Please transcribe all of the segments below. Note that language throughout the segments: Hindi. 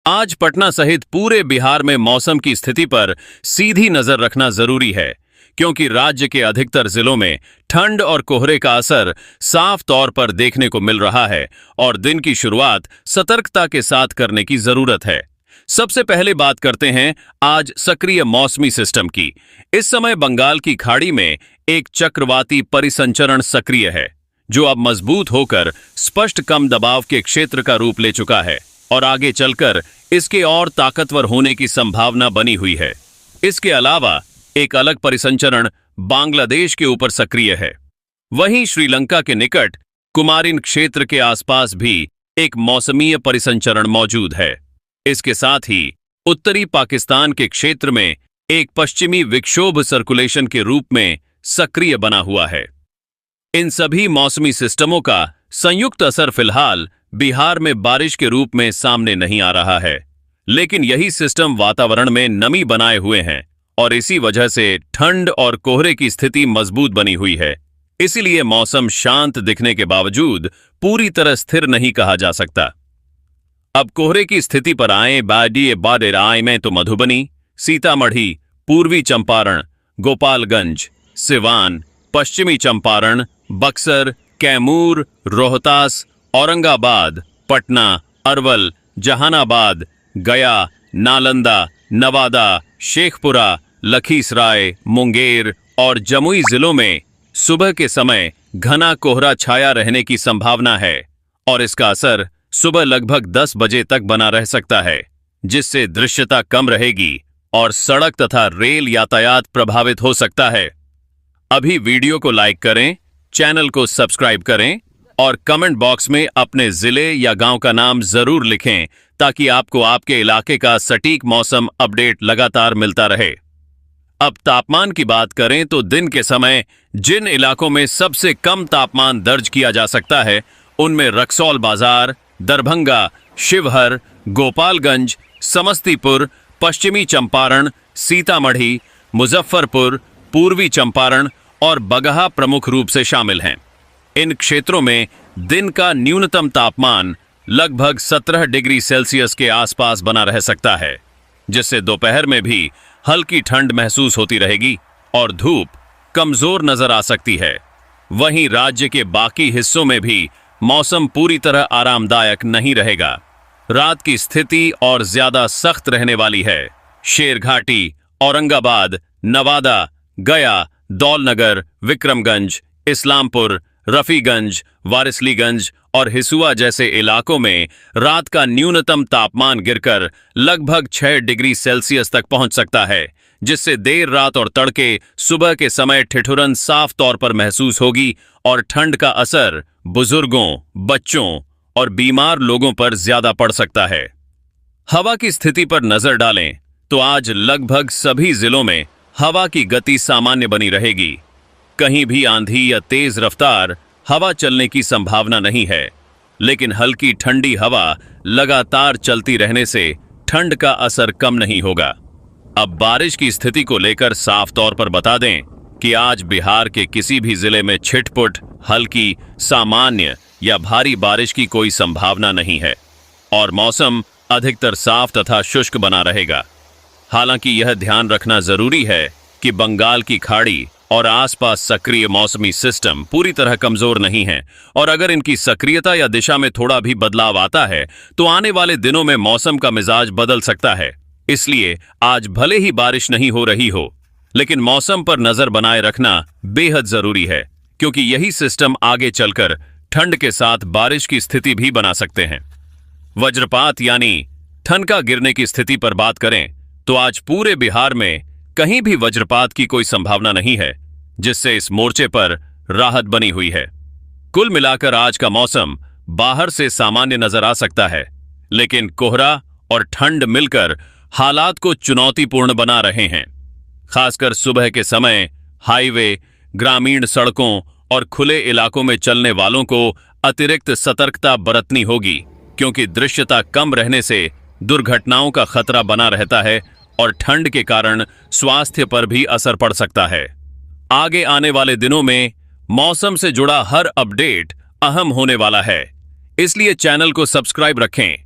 आज पटना सहित पूरे बिहार में मौसम की स्थिति पर सीधी नजर रखना जरूरी है, क्योंकि राज्य के अधिकतर जिलों में ठंड और कोहरे का असर साफ तौर पर देखने को मिल रहा है और दिन की शुरुआत सतर्कता के साथ करने की जरूरत है। सबसे पहले बात करते हैं आज सक्रिय मौसमी सिस्टम की। इस समय बंगाल की खाड़ी में एक चक्रवाती परिसंचरण सक्रिय है, जो अब मजबूत होकर स्पष्ट कम दबाव के क्षेत्र का रूप ले चुका है और आगे चलकर इसके और ताकतवर होने की संभावना बनी हुई है। इसके अलावा एक अलग परिसंचरण बांग्लादेश के ऊपर सक्रिय है। वहीं श्रीलंका के निकट कुमारिन क्षेत्र के आसपास भी एक मौसमीय परिसंचरण मौजूद है। इसके साथ ही उत्तरी पाकिस्तान के क्षेत्र में एक पश्चिमी विक्षोभ सर्कुलेशन के रूप में सक्रिय बना हुआ है। इन सभी मौसमी सिस्टमों का संयुक्त असर फिलहाल बिहार में बारिश के रूप में सामने नहीं आ रहा है, लेकिन यही सिस्टम वातावरण में नमी बनाए हुए हैं और इसी वजह से ठंड और कोहरे की स्थिति मजबूत बनी हुई है। इसीलिए मौसम शांत दिखने के बावजूद पूरी तरह स्थिर नहीं कहा जा सकता। अब कोहरे की स्थिति पर आए में तो मधुबनी, सीतामढ़ी, पूर्वी चंपारण, गोपालगंज, सिवान, पश्चिमी चंपारण, बक्सर, कैमूर, रोहतास, औरंगाबाद, पटना, अरवल, जहानाबाद, गया, नालंदा, नवादा, शेखपुरा, लखीसराय, मुंगेर और जमुई जिलों में सुबह के समय घना कोहरा छाया रहने की संभावना है और इसका असर सुबह लगभग 10 बजे तक बना रह सकता है, जिससे दृश्यता कम रहेगी और सड़क तथा रेल यातायात प्रभावित हो सकता है। अभी वीडियो को लाइक करें, चैनल को सब्सक्राइब करें और कमेंट बॉक्स में अपने जिले या गांव का नाम जरूर लिखें, ताकि आपको आपके इलाके का सटीक मौसम अपडेट लगातार मिलता रहे। अब तापमान की बात करें तो दिन के समय जिन इलाकों में सबसे कम तापमान दर्ज किया जा सकता है, उनमें रक्सौल बाजार, दरभंगा, शिवहर, गोपालगंज, समस्तीपुर, पश्चिमी चंपारण, सीतामढ़ी, मुजफ्फरपुर, पूर्वी चंपारण और बगहा प्रमुख रूप से शामिल हैं। इन क्षेत्रों में दिन का न्यूनतम तापमान लगभग 17 डिग्री सेल्सियस के आसपास बना रह सकता है, जिससे दोपहर में भी हल्की ठंड महसूस होती रहेगी और धूप कमजोर नजर आ सकती है। वहीं राज्य के बाकी हिस्सों में भी मौसम पूरी तरह आरामदायक नहीं रहेगा। रात की स्थिति और ज्यादा सख्त रहने वाली है। शेरघाटी, औरंगाबाद, नवादा, गया, दौलनगर, विक्रमगंज, इस्लामपुर, रफीगंज, वारिसलीगंज और हिसुआ जैसे इलाकों में रात का न्यूनतम तापमान गिरकर लगभग 6 डिग्री सेल्सियस तक पहुंच सकता है, जिससे देर रात और तड़के सुबह के समय ठिठुरन साफ तौर पर महसूस होगी और ठंड का असर बुजुर्गों, बच्चों और बीमार लोगों पर ज्यादा पड़ सकता है। हवा की स्थिति पर नजर डालें तो आज लगभग सभी जिलों में हवा की गति सामान्य बनी रहेगी। कहीं भी आंधी या तेज रफ्तार हवा चलने की संभावना नहीं है, लेकिन हल्की ठंडी हवा लगातार चलती रहने से ठंड का असर कम नहीं होगा। अब बारिश की स्थिति को लेकर साफ तौर पर बता दें कि आज बिहार के किसी भी जिले में छिटपुट, हल्की, सामान्य या भारी बारिश की कोई संभावना नहीं है और मौसम अधिकतर साफ तथा शुष्क बना रहेगा। हालांकि यह ध्यान रखना जरूरी है कि बंगाल की खाड़ी और आसपास सक्रिय मौसमी सिस्टम पूरी तरह कमजोर नहीं है और अगर इनकी सक्रियता या दिशा में थोड़ा भी बदलाव आता है तो आने वाले दिनों में मौसम का मिजाज बदल सकता है। इसलिए आज भले ही बारिश नहीं हो रही हो, लेकिन मौसम पर नजर बनाए रखना बेहद जरूरी है, क्योंकि यही सिस्टम आगे चलकर ठंड के साथ बारिश की स्थिति भी बना सकते हैं। वज्रपात यानी ठनका गिरने की स्थिति पर बात करें तो आज पूरे बिहार में कहीं भी वज्रपात की कोई संभावना नहीं है, जिससे इस मोर्चे पर राहत बनी हुई है। कुल मिलाकर आज का मौसम बाहर से सामान्य नजर आ सकता है, लेकिन कोहरा और ठंड मिलकर हालात को चुनौतीपूर्ण बना रहे हैं। खासकर सुबह के समय हाईवे, ग्रामीण सड़कों और खुले इलाकों में चलने वालों को अतिरिक्त सतर्कता बरतनी होगी, क्योंकि दृश्यता कम रहने से दुर्घटनाओं का खतरा बना रहता है और ठंड के कारण स्वास्थ्य पर भी असर पड़ सकता है। आगे आने वाले दिनों में मौसम से जुड़ा हर अपडेट अहम होने वाला है, इसलिए चैनल को सब्सक्राइब रखें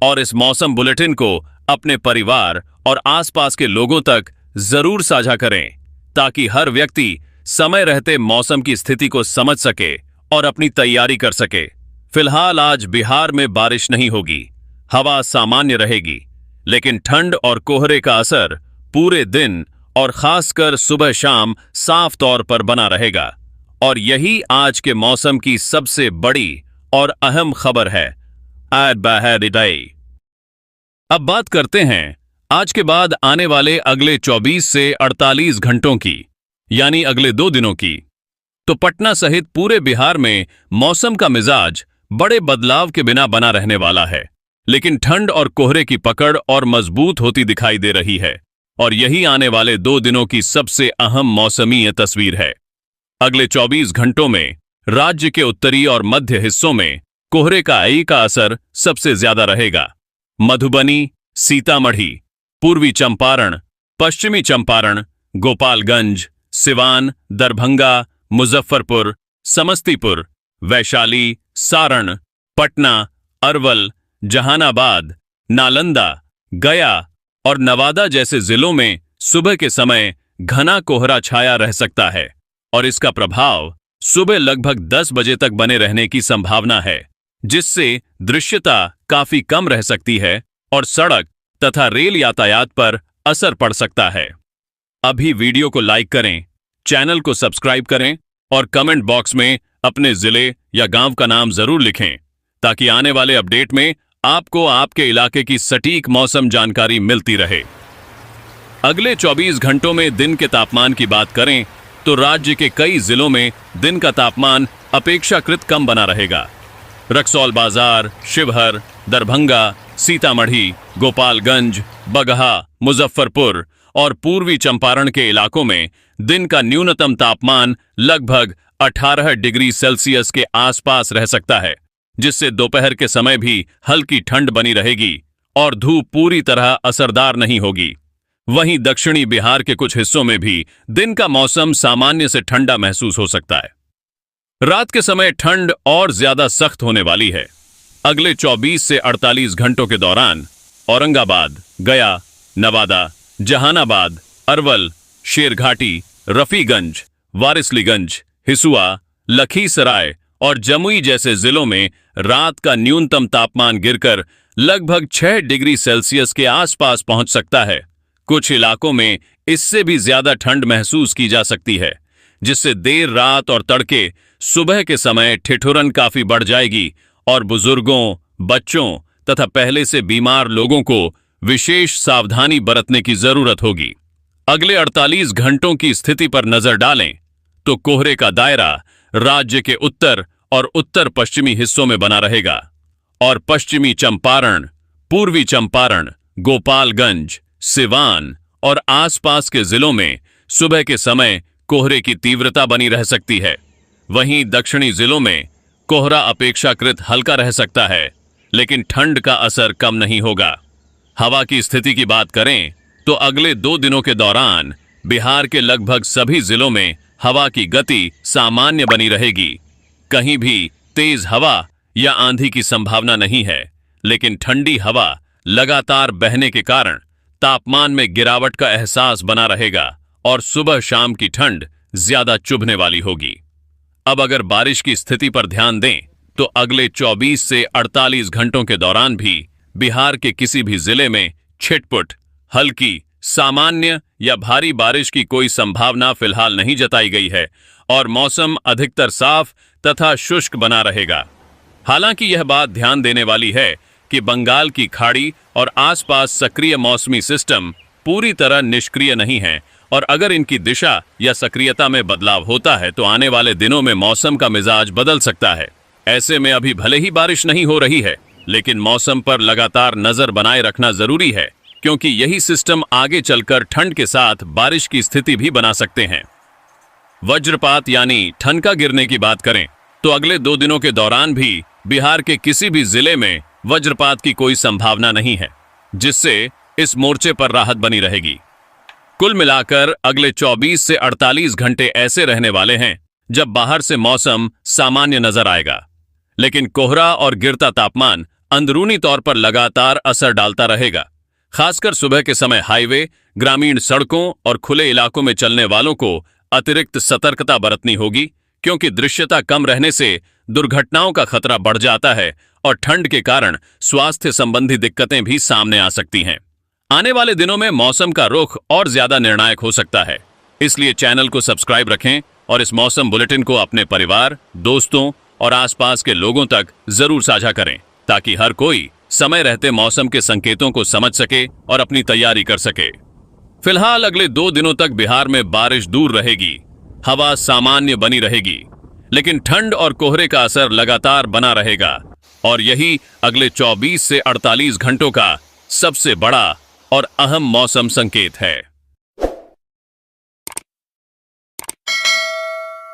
और इस मौसम बुलेटिन को अपने परिवार और आसपास के लोगों तक जरूर साझा करें ताकि हर व्यक्ति समय रहते मौसम की स्थिति को समझ सके और अपनी तैयारी कर सके। फिलहाल आज बिहार में बारिश नहीं होगी, हवा सामान्य रहेगी, लेकिन ठंड और कोहरे का असर पूरे दिन और खासकर सुबह शाम साफ तौर पर बना रहेगा। और यही आज के मौसम की सबसे बड़ी और अहम खबर है। अब बात करते हैं आज के बाद आने वाले अगले 24 से 48 घंटों की, यानी अगले 2 दिनों की। तो पटना सहित पूरे बिहार में मौसम का मिजाज बड़े बदलाव के बिना बना रहने वाला है, लेकिन ठंड और कोहरे की पकड़ और मजबूत होती दिखाई दे रही है। और यही आने वाले 2 दिनों की सबसे अहम मौसमी तस्वीर है। अगले 24 घंटों में राज्य के उत्तरी और मध्य हिस्सों में कोहरे का असर सबसे ज्यादा रहेगा। मधुबनी, सीतामढ़ी, पूर्वी चंपारण, पश्चिमी चंपारण, गोपालगंज, सिवान, दरभंगा, मुजफ्फरपुर, समस्तीपुर, वैशाली, सारण, पटना, अरवल, जहानाबाद, नालंदा, गया और नवादा जैसे जिलों में सुबह के समय घना कोहरा छाया रह सकता है और इसका प्रभाव सुबह लगभग 10 बजे तक बने रहने की संभावना है, जिससे दृश्यता काफी कम रह सकती है और सड़क तथा रेल यातायात पर असर पड़ सकता है। अभी वीडियो को लाइक करें, चैनल को सब्सक्राइब करें और कमेंट बॉक्स में अपने जिले या गांव का नाम जरूर लिखें ताकि आने वाले अपडेट में आपको आपके इलाके की सटीक मौसम जानकारी मिलती रहे। अगले 24 घंटों में दिन के तापमान की बात करें तो राज्य के कई जिलों में दिन का तापमान अपेक्षाकृत कम बना रहेगा। रक्सौल बाजार, शिवहर, दरभंगा, सीतामढ़ी, गोपालगंज, बगहा, मुजफ्फरपुर और पूर्वी चंपारण के इलाकों में दिन का न्यूनतम तापमान लगभग 18 डिग्री सेल्सियस के आसपास रह सकता है, जिससे दोपहर के समय भी हल्की ठंड बनी रहेगी और धूप पूरी तरह असरदार नहीं होगी। वहीं दक्षिणी बिहार के कुछ हिस्सों में भी दिन का मौसम सामान्य से ठंडा महसूस हो सकता है। रात के समय ठंड और ज्यादा सख्त होने वाली है। अगले 24 से 48 घंटों के दौरान औरंगाबाद, गया, नवादा, जहानाबाद, अरवल, शेरघाटी, रफीगंज, वारिसलीगंज, हिसुआ, लखीसराय और जमुई जैसे जिलों में रात का न्यूनतम तापमान गिरकर लगभग 6 डिग्री सेल्सियस के आसपास पहुंच सकता है। कुछ इलाकों में इससे भी ज्यादा ठंड महसूस की जा सकती है, जिससे देर रात और तड़के सुबह के समय ठिठुरन काफी बढ़ जाएगी और बुजुर्गों, बच्चों तथा पहले से बीमार लोगों को विशेष सावधानी बरतने की जरूरत होगी। अगले 48 घंटों की स्थिति पर नजर डालें तो कोहरे का दायरा राज्य के उत्तर और उत्तर पश्चिमी हिस्सों में बना रहेगा और पश्चिमी चंपारण, पूर्वी चंपारण, गोपालगंज, सिवान और आसपास के जिलों में सुबह के समय कोहरे की तीव्रता बनी रह सकती है। वहीं दक्षिणी जिलों में कोहरा अपेक्षाकृत हल्का रह सकता है, लेकिन ठंड का असर कम नहीं होगा। हवा की स्थिति की बात करें तो अगले 2 दिनों के दौरान बिहार के लगभग सभी जिलों में हवा की गति सामान्य बनी रहेगी। कहीं भी तेज हवा या आंधी की संभावना नहीं है, लेकिन ठंडी हवा लगातार बहने के कारण तापमान में गिरावट का एहसास बना रहेगा और सुबह शाम की ठंड ज्यादा चुभने वाली होगी। अब अगर बारिश की स्थिति पर ध्यान दें तो अगले 24 से 48 घंटों के दौरान भी बिहार के किसी भी जिले में छिटपुट, हल्की, सामान्य या भारी बारिश की कोई संभावना फिलहाल नहीं जताई गई है और मौसम अधिकतर साफ तथा शुष्क बना रहेगा। हालांकि यह बात ध्यान देने वाली है कि बंगाल की खाड़ी और आसपास सक्रिय मौसमी सिस्टम पूरी तरह निष्क्रिय नहीं है और अगर इनकी दिशा या सक्रियता में बदलाव होता है तो आने वाले दिनों में मौसम का मिजाज बदल सकता है। ऐसे में अभी भले ही बारिश नहीं हो रही है, लेकिन मौसम पर लगातार नजर बनाए रखना जरूरी है, क्योंकि यही सिस्टम आगे चलकर ठंड के साथ बारिश की स्थिति भी बना सकते हैं। वज्रपात यानी ठनका गिरने की बात करें तो अगले 2 दिनों के दौरान भी बिहार के किसी भी जिले में वज्रपात की कोई संभावना नहीं है, जिससे इस मोर्चे पर राहत बनी रहेगी। कुल मिलाकर अगले 24 से 48 घंटे ऐसे रहने वाले हैं जब बाहर से मौसम सामान्य नजर आएगा, लेकिन कोहरा और गिरता तापमान अंदरूनी तौर पर लगातार असर डालता रहेगा। खासकर सुबह के समय हाईवे, ग्रामीण सड़कों और खुले इलाकों में चलने वालों को अतिरिक्त सतर्कता बरतनी होगी, क्योंकि दृश्यता कम रहने से दुर्घटनाओं का खतरा बढ़ जाता है और ठंड के कारण स्वास्थ्य संबंधी दिक्कतें भी सामने आ सकती हैं। आने वाले दिनों में मौसम का रुख और ज्यादा निर्णायक हो सकता है, इसलिए चैनल को सब्सक्राइब रखें और इस मौसम बुलेटिन को अपने परिवार, दोस्तों और आसपास के लोगों तक जरूर साझा करें, ताकि हर कोई समय रहते मौसम के संकेतों को समझ सके और अपनी तैयारी कर सके। फिलहाल अगले 2 दिनों तक बिहार में बारिश दूर रहेगी, हवा सामान्य बनी रहेगी, लेकिन ठंड और कोहरे का असर लगातार बना रहेगा और यही अगले 24 से 48 घंटों का सबसे बड़ा और अहम मौसम संकेत है।